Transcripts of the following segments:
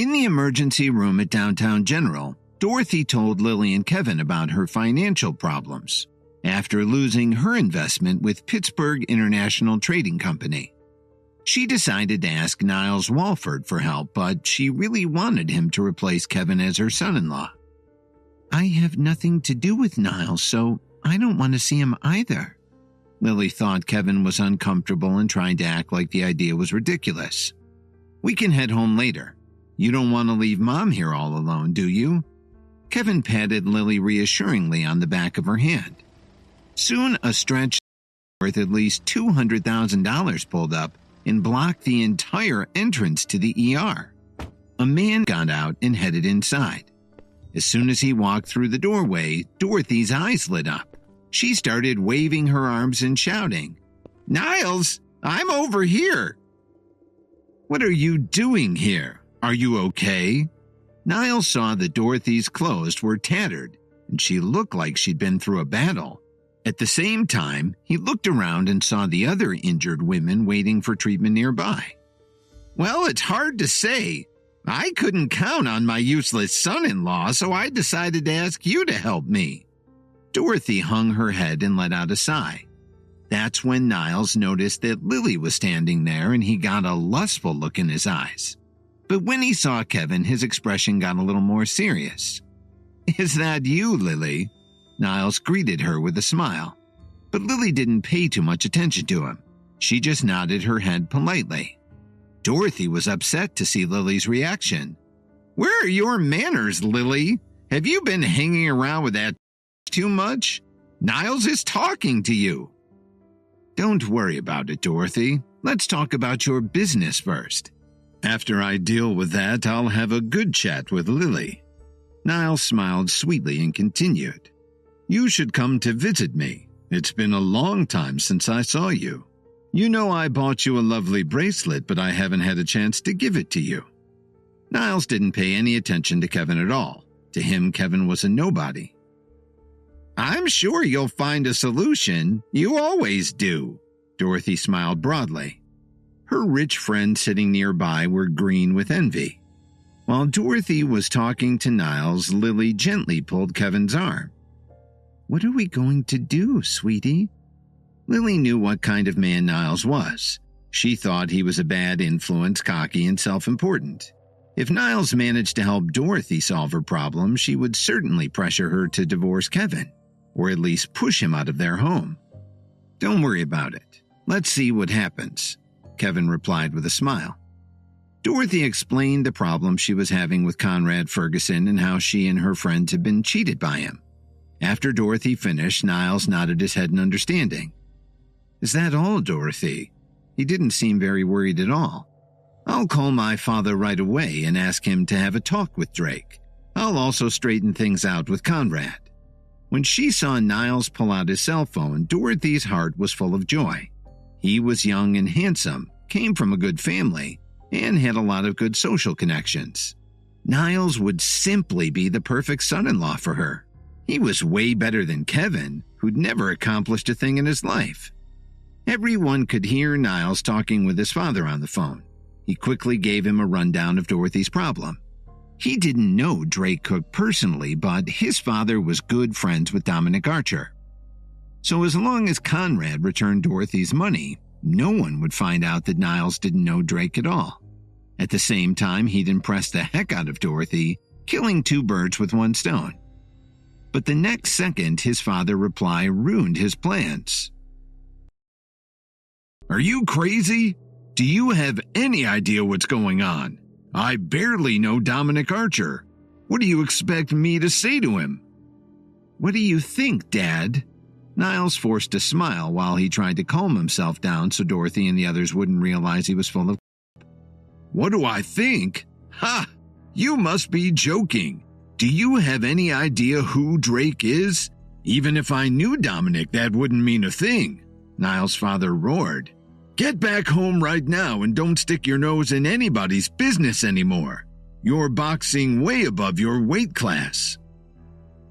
In the emergency room at Downtown General, Dorothy told Lily and Kevin about her financial problems after losing her investment with Pittsburgh International Trading Company. She decided to ask Niles Walford for help, but she really wanted him to replace Kevin as her son-in-law. "I have nothing to do with Niles, so I don't want to see him either." Lily thought Kevin was uncomfortable and trying to act like the idea was ridiculous. "We can head home later. You don't want to leave Mom here all alone, do you?" Kevin patted Lily reassuringly on the back of her hand. Soon a stretch worth at least $200,000 pulled up and blocked the entire entrance to the ER. A man got out and headed inside. As soon as he walked through the doorway, Dorothy's eyes lit up. She started waving her arms and shouting, "Niles, I'm over here!" "What are you doing here? Are you okay?" Niles saw that Dorothy's clothes were tattered, and she looked like she'd been through a battle. At the same time, he looked around and saw the other injured women waiting for treatment nearby. "Well, it's hard to say. I couldn't count on my useless son-in-law, so I decided to ask you to help me." Dorothy hung her head and let out a sigh. That's when Niles noticed that Lily was standing there, and he got a lustful look in his eyes. But when he saw Kevin, his expression got a little more serious. "Is that you, Lily?" Niles greeted her with a smile. But Lily didn't pay too much attention to him. She just nodded her head politely. Dorothy was upset to see Lily's reaction. "Where are your manners, Lily? Have you been hanging around with that too much? Niles is talking to you." "Don't worry about it, Dorothy. Let's talk about your business first. After I deal with that, I'll have a good chat with Lily." Niles smiled sweetly and continued, "You should come to visit me. It's been a long time since I saw you. You know I bought you a lovely bracelet, but I haven't had a chance to give it to you." Niles didn't pay any attention to Kevin at all. To him, Kevin was a nobody. "I'm sure you'll find a solution. You always do." Dorothy smiled broadly. Her rich friends sitting nearby were green with envy. While Dorothy was talking to Niles, Lily gently pulled Kevin's arm. "What are we going to do, sweetie?" Lily knew what kind of man Niles was. She thought he was a bad influence, cocky, and self-important. If Niles managed to help Dorothy solve her problem, she would certainly pressure her to divorce Kevin, or at least push him out of their home. "Don't worry about it. Let's see what happens," Kevin replied with a smile. Dorothy explained the problem she was having with Conrad Ferguson and how she and her friends had been cheated by him. After Dorothy finished, Niles nodded his head in understanding. "Is that all, Dorothy?" He didn't seem very worried at all. "I'll call my father right away and ask him to have a talk with Drake. I'll also straighten things out with Conrad." When she saw Niles pull out his cell phone, Dorothy's heart was full of joy. He was young and handsome, came from a good family, and had a lot of good social connections. Niles would simply be the perfect son-in-law for her. He was way better than Kevin, who'd never accomplished a thing in his life. Everyone could hear Niles talking with his father on the phone. He quickly gave him a rundown of Dorothy's problem. He didn't know Drake Cook personally, but his father was good friends with Dominic Archer. So as long as Conrad returned Dorothy's money, no one would find out that Niles didn't know Drake at all. At the same time, he'd impress the heck out of Dorothy, killing two birds with one stone. But the next second, his father's reply ruined his plans. "Are you crazy? Do you have any idea what's going on? I barely know Dominic Archer. What do you expect me to say to him?" "What do you think, Dad?" Niles forced a smile while he tried to calm himself down so Dorothy and the others wouldn't realize he was full of "What do I think? Ha! You must be joking. Do you have any idea who Drake is? Even if I knew Dominic, that wouldn't mean a thing," Niles' father roared. "Get back home right now and don't stick your nose in anybody's business anymore. You're boxing way above your weight class."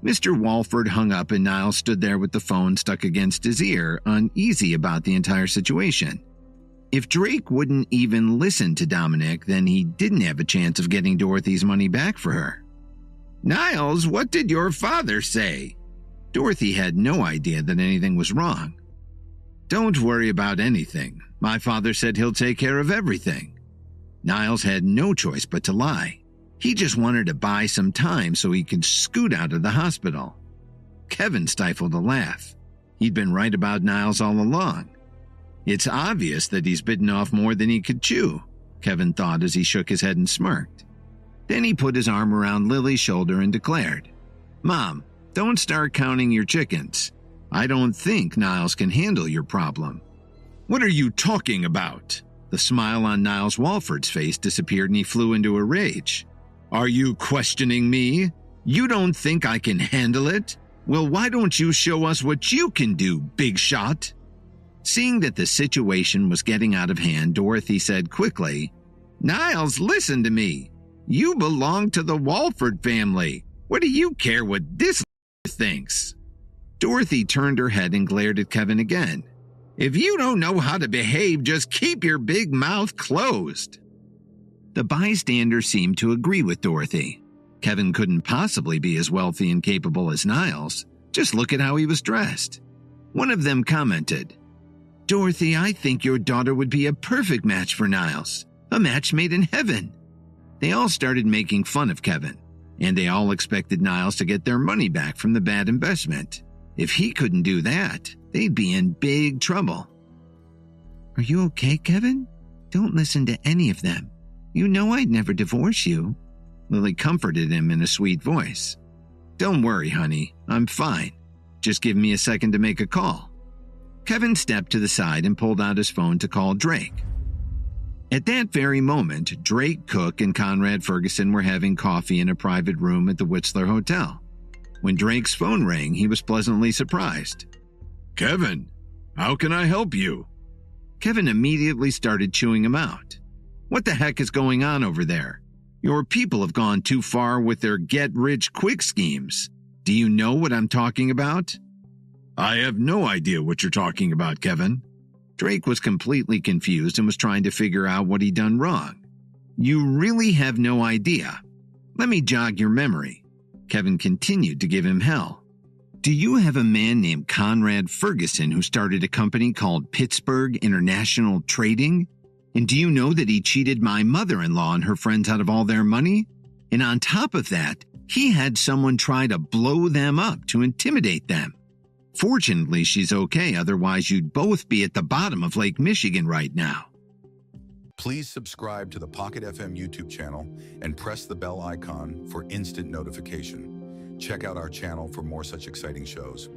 Mr. Walford hung up and Niles stood there with the phone stuck against his ear, uneasy about the entire situation. If Drake wouldn't even listen to Dominic, then he didn't have a chance of getting Dorothy's money back for her. "Niles, what did your father say?" Dorothy had no idea that anything was wrong. "Don't worry about anything. My father said he'll take care of everything." Niles had no choice but to lie. He just wanted to buy some time so he could scoot out of the hospital. Kevin stifled a laugh. He'd been right about Niles all along. "It's obvious that he's bitten off more than he could chew," Kevin thought as he shook his head and smirked. Then he put his arm around Lily's shoulder and declared, "Mom, don't start counting your chickens. I don't think Niles can handle your problem." "What are you talking about?" The smile on Niles Walford's face disappeared and he flew into a rage. "Are you questioning me? You don't think I can handle it? Well, why don't you show us what you can do, big shot?" Seeing that the situation was getting out of hand, Dorothy said quickly, "Niles, listen to me. You belong to the Walford family. What do you care what this thinks?" Dorothy turned her head and glared at Kevin again. "If you don't know how to behave, just keep your big mouth closed." The bystanders seemed to agree with Dorothy. Kevin couldn't possibly be as wealthy and capable as Niles. Just look at how he was dressed. One of them commented, "Dorothy, I think your daughter would be a perfect match for Niles. A match made in heaven." They all started making fun of Kevin, and they all expected Niles to get their money back from the bad investment. If he couldn't do that, they'd be in big trouble. "Are you okay, Kevin? Don't listen to any of them. You know I'd never divorce you." Lily comforted him in a sweet voice. "Don't worry, honey. I'm fine. Just give me a second to make a call." Kevin stepped to the side and pulled out his phone to call Drake. At that very moment, Drake, Cook, and Conrad Ferguson were having coffee in a private room at the Whistler Hotel. When Drake's phone rang, he was pleasantly surprised. "Kevin, how can I help you?" Kevin immediately started chewing him out. "What the heck is going on over there? Your people have gone too far with their get-rich-quick schemes. Do you know what I'm talking about?" "I have no idea what you're talking about, Kevin." Drake was completely confused and was trying to figure out what he'd done wrong. "You really have no idea. Let me jog your memory." Kevin continued to give him hell. "Do you have a man named Conrad Ferguson who started a company called Pittsburgh International Trading? And do you know that he cheated my mother-in-law and her friends out of all their money? And on top of that, he had someone try to blow them up to intimidate them. Fortunately, she's okay, otherwise you'd both be at the bottom of Lake Michigan right now." Please subscribe to the Pocket FM YouTube channel and press the bell icon for instant notification. Check out our channel for more such exciting shows.